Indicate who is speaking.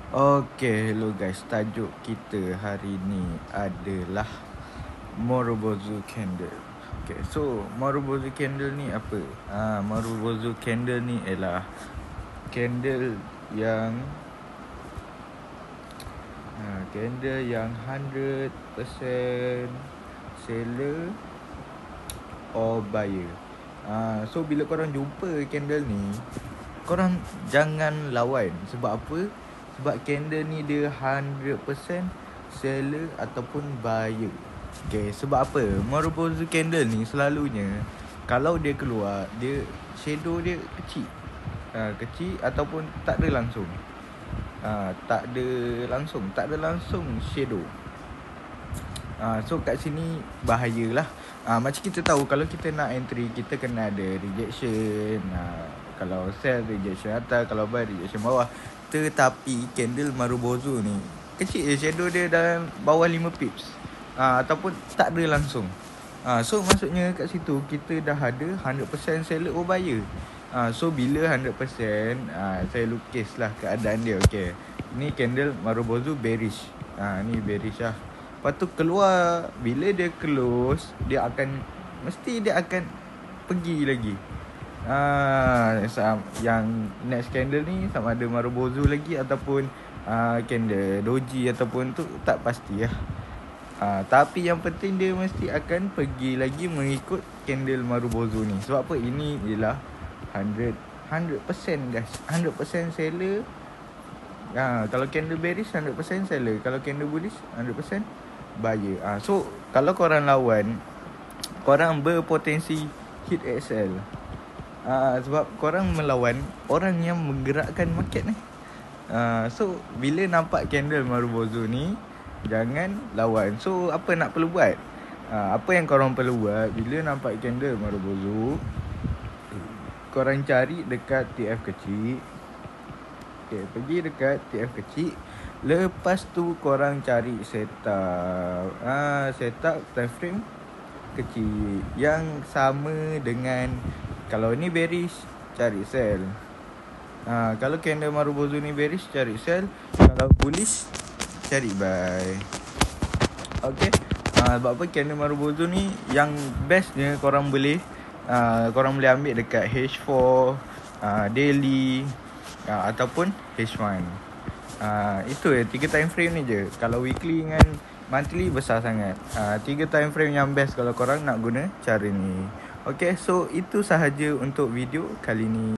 Speaker 1: Hello guys. Tajuk kita hari ni adalah Marubozu Candle. So Marubozu Candle ni apa? Marubozu Candle ni ialah candle yang 100% seller or buyer. So bila korang jumpa candle ni, korang jangan lawan. Sebab apa? Sebab candle ni dia 100% seller ataupun buyer. Sebab apa? Marubozu candle ni selalunya kalau dia keluar, dia shadow dia kecil. Kecil ataupun tak ada langsung. Tak ada langsung shadow. So kat sini bahayalah. Macam kita tahu kalau kita nak entry, kita kena ada rejection. Kalau sell rejection atas, kalau buy rejection bawah. Tetapi candle Marubozu ni kecil je shadow dia dalam bawah 5 pips. Ataupun tak ada langsung. So maksudnya kat situ kita dah ada 100% seller or buyer. So bila 100%, saya lukislah keadaan dia. Ni candle Marubozu bearish. Ni bearish lah. Lepas tu keluar, bila dia close, mesti dia akan pergi lagi. Yang next candle ni sama ada Marubozu lagi ataupun candle doji ataupun tu tak pasti lah. Tapi yang penting dia mesti akan pergi lagi mengikut candle Marubozu ni. Sebab apa? Ini ialah 100% guys. 100% seller. Kalau candle bearish 100% seller. Kalau candle bullish 100% buyer. So kalau korang lawan, korang berpotensi hit XL. Sebab korang melawan orang yang menggerakkan market ni. So bila nampak candle Marubozu ni, jangan lawan. So apa nak perlu buat? Apa yang korang perlu buat bila nampak candle Marubozu, korang cari dekat TF kecil. Pergi dekat TF kecil. Lepas tu korang cari setup time frame kecil yang sama dengan, kalau ni bearish cari sell. Kalau candle Marubozu ni bearish cari sell. Kalau bullish cari buy. Sebab apa? Candle Marubozu ni yang bestnya korang boleh ambil dekat H4, daily, ataupun H1. Itu 3 time frame ni je. Kalau weekly dengan monthly besar sangat. 3 time frame yang best kalau korang nak guna cara ni. So itu sahaja untuk video kali ni.